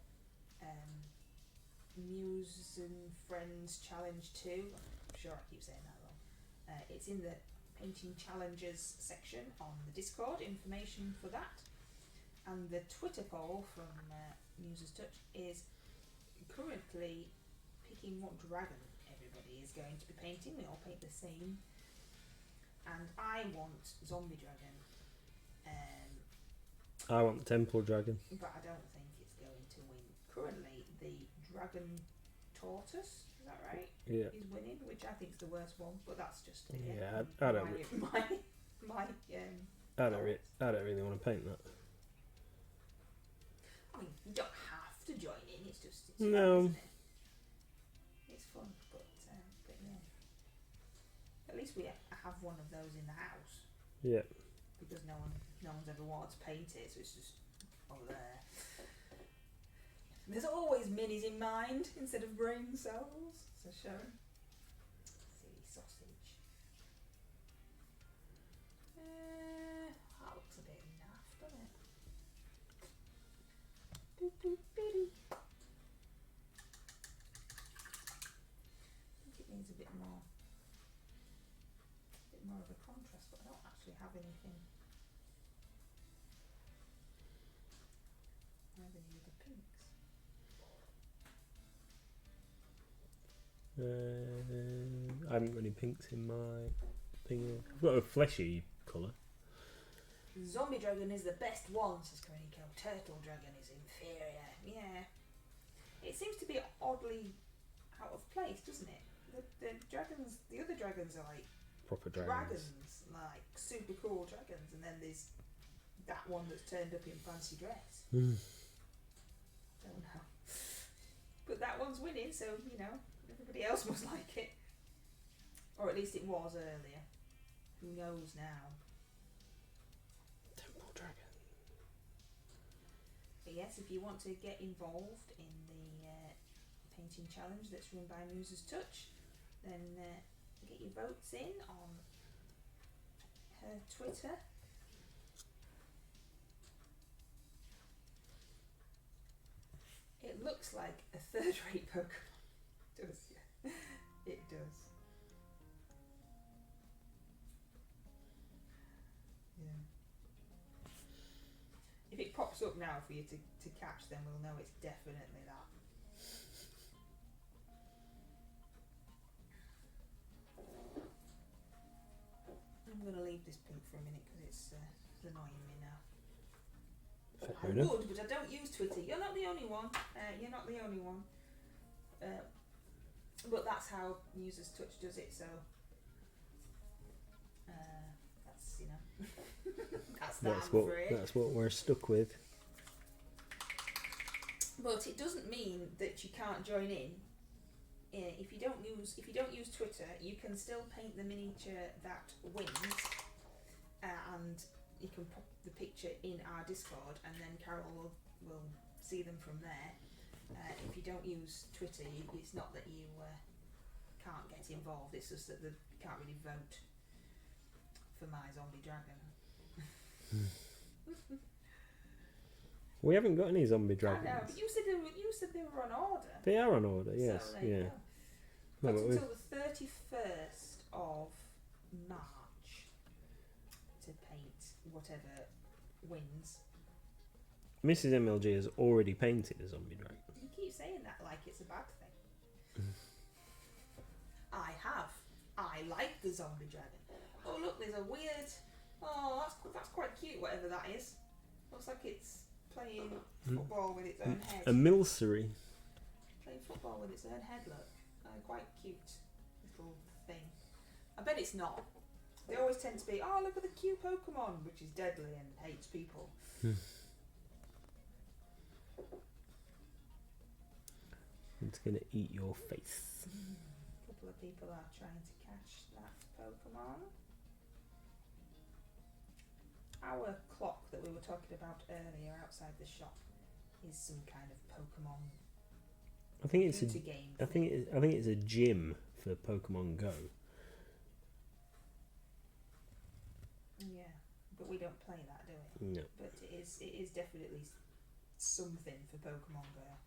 Muse and Friends Challenge 2. I'm sure I keep saying that wrong. It's in the Painting Challenges section on the Discord, information for that. And the Twitter poll from Muse's Touch is currently picking what dragon everybody is going to be painting. We all paint the same. And I want Zombie Dragon. I want Temple Dragon. But I don't think it's going to win. Currently, the Dragon Tortoise, is that right? Yeah. Is winning, which I think is the worst one, but that's just Yeah, I don't. I don't really want to paint that. I mean, you don't have to join in. It's just No. fun, isn't it? It's fun, but yeah. At least we have one of those in the house. Yeah. Because no one's ever wanted to paint it, so it's just over there. There's always minis in mind instead of brain cells. So Sharon. Silly sausage. That looks a bit naff, doesn't it? Boop, boop, bitty. I think it needs a bit more of a contrast, but I don't actually have anything. I have any other pinks. I haven't got any pinks in my thing. I've got a fleshy colour. Zombie dragon is the best one, says Kariniko. Turtle dragon is inferior. Yeah. It seems to be oddly out of place, doesn't it? The dragons, the other dragons are like Proper dragons. like super cool dragons, and then there's that one that's turned up in fancy dress. Mm. Don't know. But that one's winning, so, you know, everybody else must like it. Or at least it was earlier. Who knows now? Temple dragon. But yes, if you want to get involved in the painting challenge that's run by Mrs Touch, then get your votes in on her Twitter. It looks like a third-rate Pokemon. It does, yeah. It does. Yeah. If it pops up now for you to catch, then we'll know it's definitely that. I'm going to leave this pink for a minute because it's annoying me now. I would, but I don't use Twitter. You're not the only one. You're not the only one. But that's how Users Touch does it, so that's, you know, That's what we're stuck with. But it doesn't mean that you can't join in. If you don't use Twitter, you can still paint the miniature that wins, and you can pop the picture in our Discord, and then Carol will see them from there. If you don't use Twitter, it's not that you can't get involved, it's just that you can't really vote for my zombie dragon. We haven't got any zombie dragons. I know, but you said they were on order. They are on order, yes. So yeah. Got until the 31st of March to paint whatever wins. Mrs MLG has already painted a zombie dragon. You keep saying that like it's a bad thing. I have. I like the zombie dragon. Oh look, there's a weird. Oh, that's quite cute. Whatever that is, looks like it's playing football with its own head. A milcery. Playing football with its own head. Look, quite cute little thing. I bet it's not. They always tend to be. Oh, look at the cute Pokemon, which is deadly and hates people. It's gonna eat your face. A couple of people are trying to catch that Pokemon. Our clock that we were talking about earlier outside the shop is some kind of Pokemon. I think it's game. I think it's a gym for Pokemon Go. Yeah, but we don't play that, do we? No. But it is definitely something for Pokemon Go.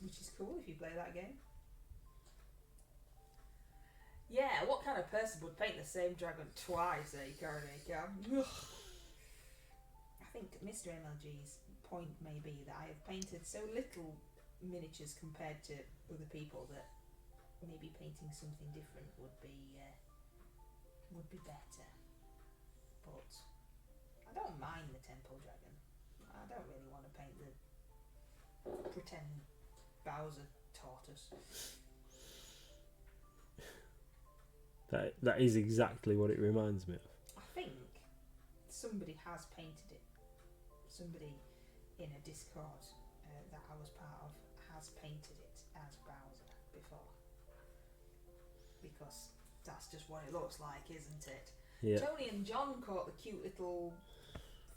Which is cool if you play that game. Yeah, what kind of person would paint the same dragon twice, Kariniko? I think Mr. MLG's point may be that I have painted so little miniatures compared to other people that maybe painting something different would be better. But I don't mind the temple dragon. I don't really want to paint the pretend Bowser tortoise. That is exactly what it reminds me of. I think somebody has painted it. Somebody in a Discord that I was part of has painted it as Bowser before. Because that's just what it looks like, isn't it? Yeah. Tony and John caught the cute little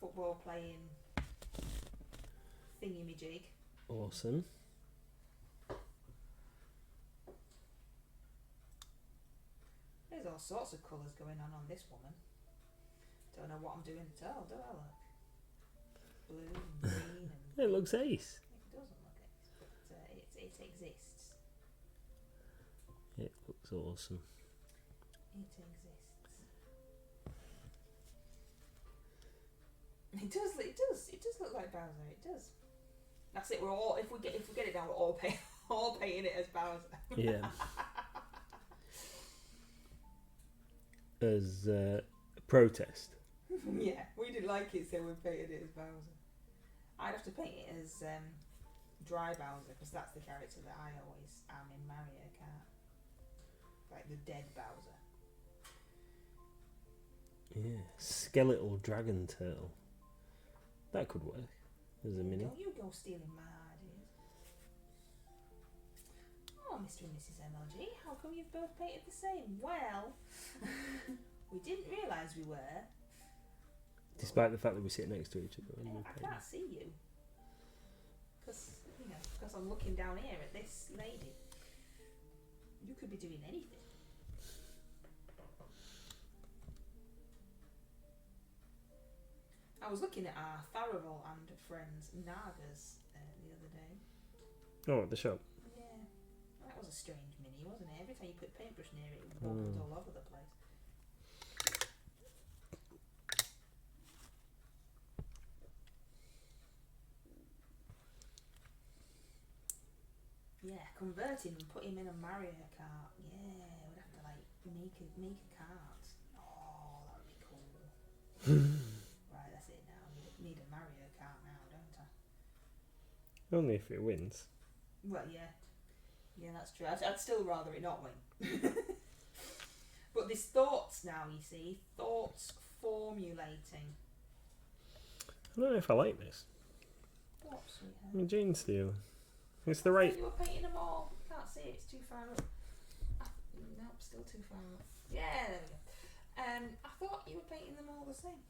football playing thingy-me-jig. Awesome. There's all sorts of colours going on this woman. Don't know what I'm doing at all, do I look? Blue and green and... It looks ace. It doesn't look it, but it exists. It looks awesome. It exists. It does look like Bowser. It does. That's it. We're all if we get it down, we're all painting it as Bowser. Yeah. As protest. Yeah, we didn't like it, so we painted it as Bowser. I'd have to paint it as Dry Bowser because that's the character that I always am in Mario Kart. Like the dead Bowser. Yeah. Skeletal dragon turtle. That could work as a mini. Don't you go stealing my ideas. Oh, Mr. and Mrs MLG, how come you've both painted the same? Well, we didn't realise we were. Despite the fact that we sit next to each other. When we I paint. can't see you. Because I'm looking down here at this lady. You could be doing anything. I was looking at our Tharavel and friends Nagas the other day. Oh, at the shop. Yeah, that was a strange mini, wasn't it? Every time you put a paintbrush near it, it bubbled all over the place. Yeah, convert him and put him in a Mario Kart. Yeah, we'd have to like make a kart. Oh, that would be cool. Right, that's it now. Need a Mario Kart now, don't I? Only if it wins. Well, yeah. Yeah, that's true. I'd still rather it not win. But there's thoughts now, you see. Thoughts formulating. I don't know if I like this. Thoughts, sweetheart. I mean, Gene Stealer. It's the I right. thought you were painting them all. Can't see it, it's too far up. Nope, still too far up. Yeah, there we go. I thought you were painting them all the same.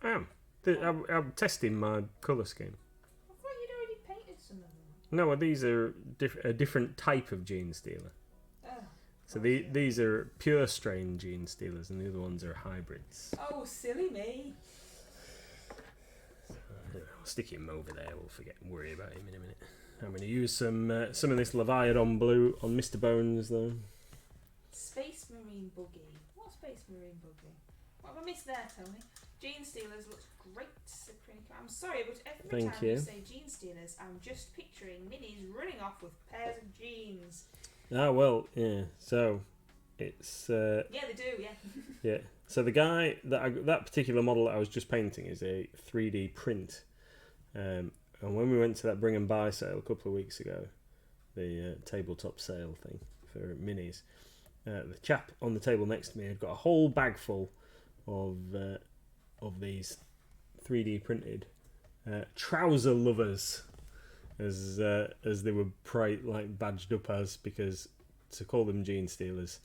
I am. I'm testing my colour scheme. I thought you'd already painted some of them. No, well, these are a different type of Gene Stealer. Oh. So these are pure strain Gene Stealers, and the other ones are hybrids. Oh, silly me. I'll stick him over there. We'll worry about him in a minute. I'm going to use some of this Leviathan blue on Mr. Bones, though. Space Marine Buggy. What Space Marine Buggy? What have I missed there, Tony? Gene Stealers looks great. I'm sorry, but every Thank time you. you say Gene Stealers, I'm just picturing minis running off with pairs of jeans. Ah, well, yeah. So it's Yeah, they do. Yeah. yeah. So the guy that particular model that I was just painting is a 3D print. And when we went to that bring and buy sale a couple of weeks ago, the tabletop sale thing for minis, the chap on the table next to me had got a whole bag full of these 3D printed trouser lovers, as they were badged up as, because to call them Gene Stealers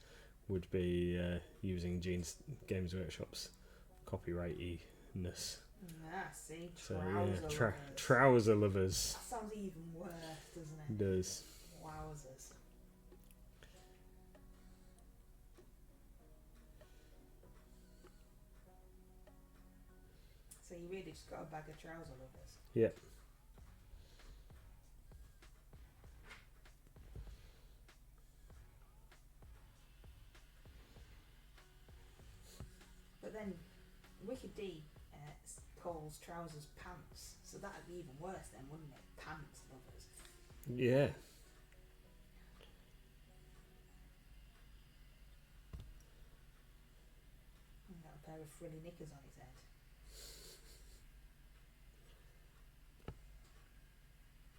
would be using Games Workshop's copyrightiness. Ah, see, So trouser yeah, lovers. trouser lovers. That sounds even worse, doesn't it? It does. Wowzers. So you really just got a bag of trouser lovers. Yep. But then Wicked D calls trousers pants, so that'd be even worse then, wouldn't it? Pants lovers. Yeah. And got a pair of frilly knickers on his head.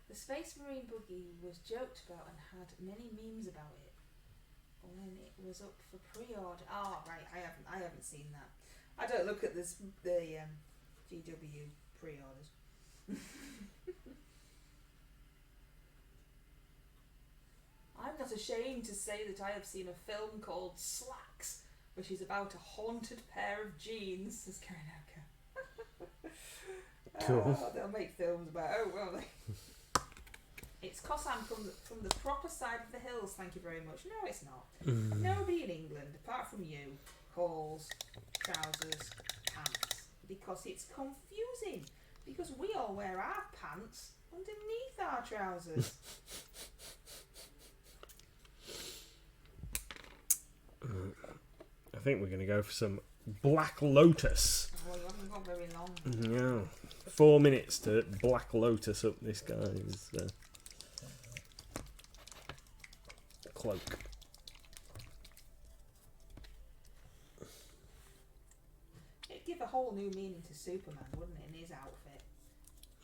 The Space Marine Buggy was joked about and had many memes about it when it was up for pre-order. Oh right, I haven't seen that. I don't look at the GW pre-orders. I'm not ashamed to say that I have seen a film called Slacks, which is about a haunted pair of jeans, says Karinaka. Cool. Oh, they'll make films about. Oh, well, it's 'cause I'm from the proper side of the hills. Thank you very much. No, it's not. Nobody in England, apart from you, calls trousers pants because it's confusing. Because we all wear our pants underneath our trousers. I think we're going to go for some Black Lotus. Well, you haven't got very long. Yeah. 4 minutes to Black Lotus up this guy's cloak. It'd give a whole new meaning to Superman, wouldn't it, in his outfit?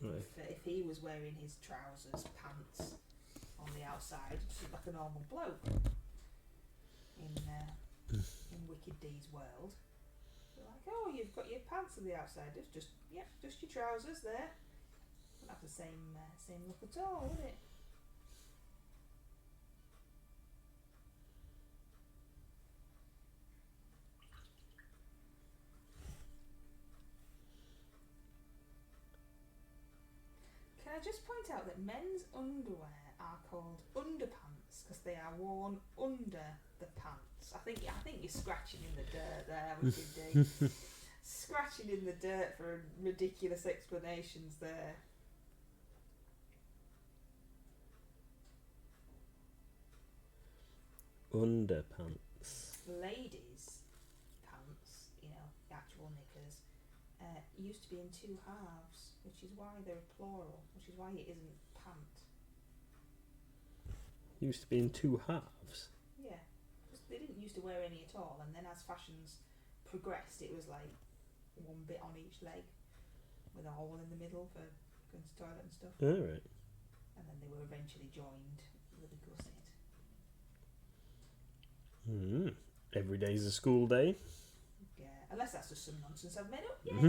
Right. If he was wearing his trousers, pants on the outside, just like a normal bloke in Wicked D's world. They're like, oh, you've got your pants on the outside. It's just your trousers there. Wouldn't have the same look at all, would it? Can I just point out that men's underwear are called underpants because they are worn under the pants. I think you're scratching in the dirt there, Wicked D. Scratching in the dirt for ridiculous explanations there. Underpants. Ladies' pants, the actual knickers, used to be in two halves, which is why they're plural, which is why it isn't pant. Used to be in 2 halves. Yeah, because they didn't used to wear any at all, and then as fashions progressed, it was like one bit on each leg with a hole in the middle for going to the toilet and stuff. Alright. And then they were eventually joined with a gusset. Every day's a school day. Yeah, unless that's just some nonsense I've made up. Yeah.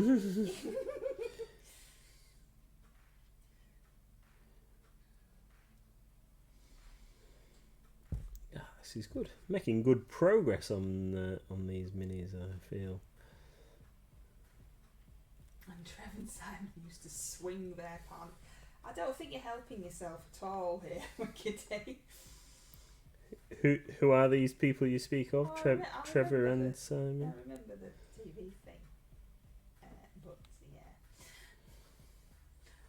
This is good. Making good progress on these minis, I feel. And Trev and Simon used to swing their pants. I don't think you're helping yourself at all here, Wicked D. Who are these people you speak of? Oh, Trevor and Simon? I remember the TV thing. But yeah.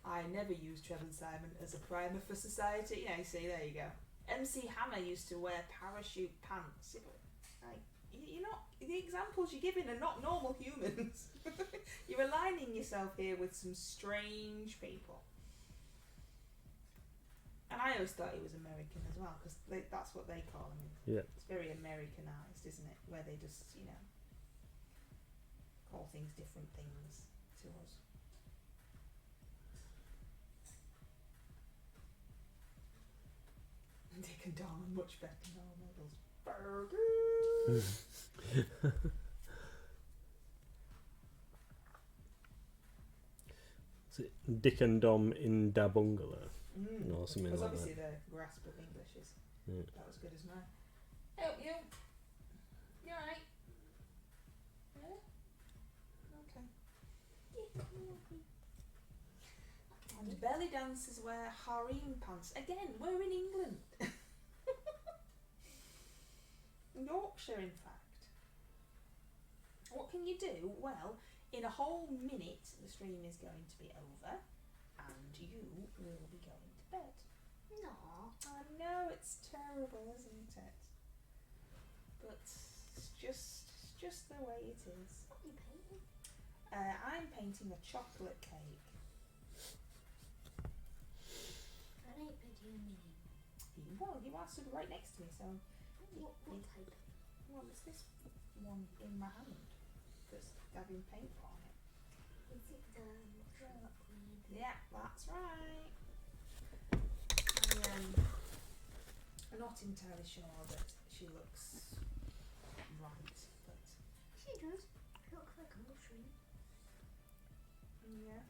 I never used Trevor and Simon as a primer for society. You see, there you go. MC Hammer used to wear parachute pants. You're not, the examples you're giving are not normal humans. You're aligning yourself here with some strange people. And I always thought he was American as well, because that's what they call him. Yeah. It's very Americanized, isn't it? Where they just, call things different things to us. Dick and Dom are much better than our models. Burgers! Is it Dick and Dom in Da Bungalow? Or something like obviously that. the grasp of English is Yeah. about as good as mine. Oh, you alright? Yeah? Okay. And belly dancers wear harem pants. Again, we're in England. Yorkshire, in fact. What can you do? Well, in a whole minute, the stream is going to be over, and you will be going to bed. No. I know it's terrible, isn't it? But it's just the way it is. What are you painting? I'm painting a chocolate cake. I ain't painting a mini. Well, you are stood right next to me, so What type? well, it's this one in my hand that's having paint on it. Is it chocolate? Yeah, that's right. I'm not entirely sure that she looks right, but She does. She looks like a mushroom. yeah.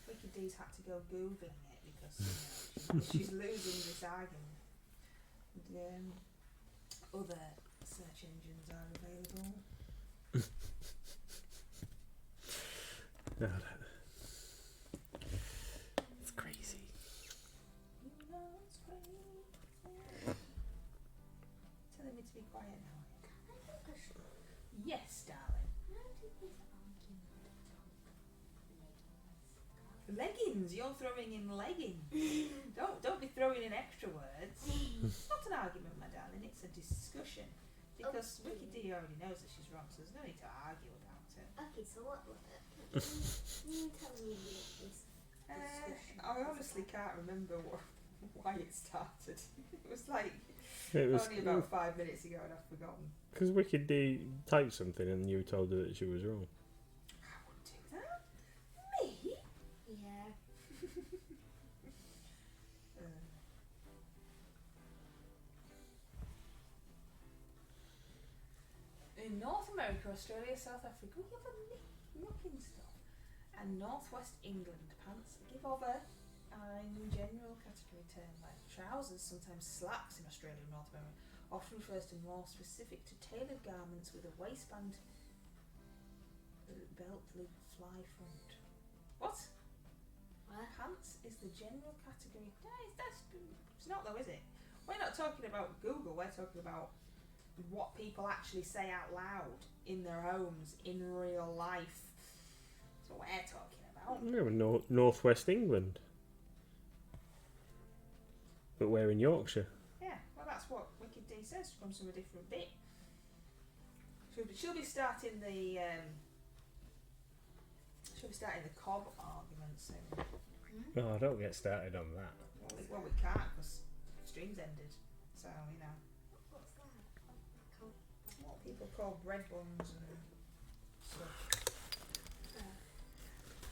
Wicked D's had to go googling it because she's losing this argument. And, other search engines are available. Yes, darling. Leggings. You're throwing in leggings. Don't be throwing in extra words. It's not an argument, my darling. It's a discussion. Because Wicked D already knows that she's wrong, so there's no need to argue about it. Okay, so what? You tell me this. I honestly can't remember why it started. It was like It was only about 5 minutes ago, and I've forgotten. because Wicked D typed something and you told her that she was wrong. I wouldn't do that. Me? Yeah. In North America, Australia, South Africa, we have a looking stuff. And Northwest England, pants give over in general category term like trousers, sometimes slacks in Australia and North America, often refers to more specific to tailored garments with a waistband, belt, lid, fly front. What? Pants is the general category. It's not though, is it? We're not talking about Google, we're talking about what people actually say out loud in their homes in real life. That's what we're talking about. Yeah, Northwest England. But we're in Yorkshire. Yeah, well that's what Wicked D says. She comes from a different bit. She'll be starting the cob argument soon. Oh, don't get started on that. Well, we can't because stream's ended. So, you know. What's that? What people call bread buns and stuff.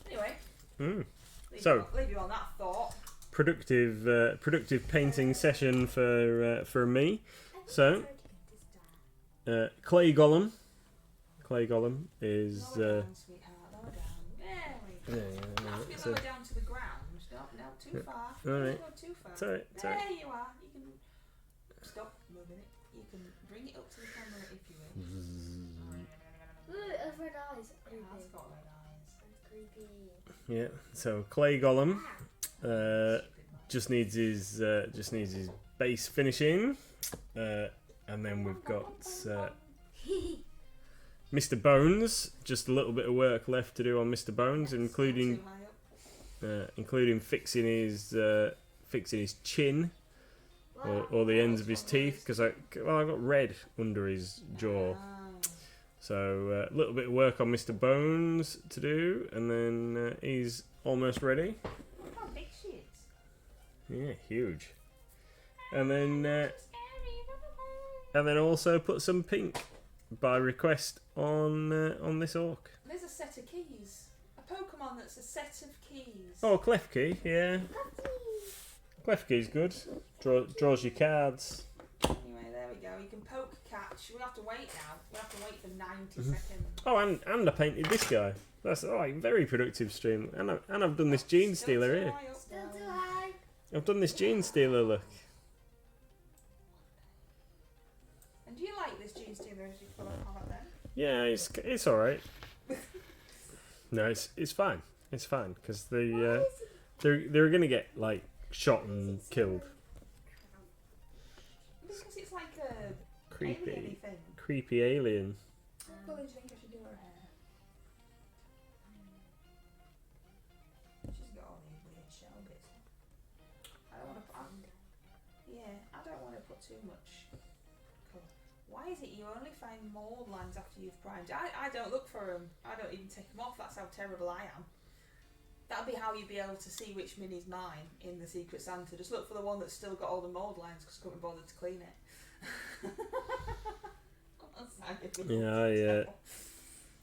Anyway. Leave you on that thought. Productive painting session for me. So, Clay Golem. Clay Golem is. Lower down, sweetheart. Lower down. There we go. Not to be lower down to the ground. No, too far. Alright. Don't go too far. It's alright. There you are. You can stop moving it. You can bring it up to the camera if you wish. Ooh, it has red eyes. It has got red eyes. That's creepy. Yeah. So Clay Golem just needs his base finishing, and then we've got Mr. Bones. Just a little bit of work left to do on Mr. Bones, including Too high up. fixing his chin or the ends of his teeth, because I got red under his jaw. So a little bit of work on Mr. Bones to do, and then he's almost ready. Look how big she is. Yeah, huge. And then also put some pink by request on this orc. There's a set of keys. A Pokemon that's a set of keys. Oh, Klefki, yeah. Klefki's good. Draws your cards. Anyway, there we go. You can poke catch. We'll have to wait now. We'll have to wait for 90 seconds. Oh, and I painted this guy. That's very productive stream. And I've done this Gene Stealer here. Still too high. I've done this Gene Stealer look. And do you like this Gene Stealer as you call it then? Yeah, it's all right. No, it's fine. It's fine because they're gonna get like shot and killed. Because it's like a Creepy, alien-y thing. creepy alien. What colour do you think I should do her hair? She's got all these weird shell bits. I don't want to put too much colour. Why is it you only find mould lines after you've primed? I don't look for them. I don't even take them off. That's how terrible I am. That'll be how you'd be able to see which mini's mine in the Secret Santa. Just look for the one that's still got all the mould lines because I couldn't be bothered to clean it. Yeah,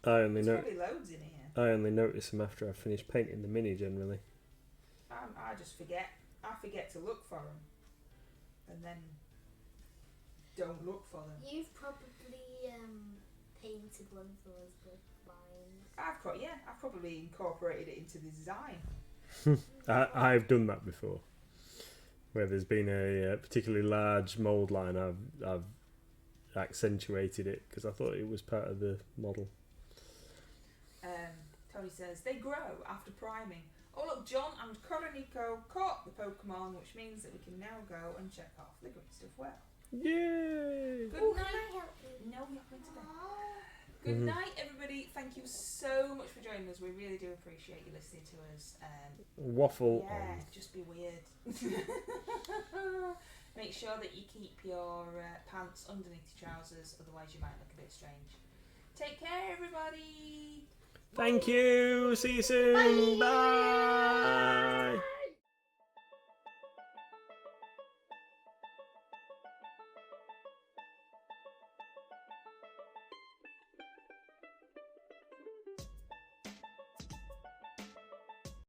I only There's know. probably loads in here. I only notice them after I finish painting the mini generally. I just forget. I forget to look for them, and then don't look for them. You've probably painted one of those with lines. I've probably incorporated it into the design. I've done that before, where there's been a particularly large mould line. I've accentuated it because I thought it was part of the model. Tony says they grow after priming. Oh look, John and Coronico caught the Pokemon, which means that we can now go and check off the green stuff well. Yay! Good Oh, night. can I help you? No, you're going to bed. Good night, everybody. Thank you so much for joining us. We really do appreciate you listening to us. Waffle Yeah, on. just be weird. Make sure that you keep your pants underneath your trousers, otherwise you might look a bit strange. Take care, everybody. Thank you. See you soon. Bye.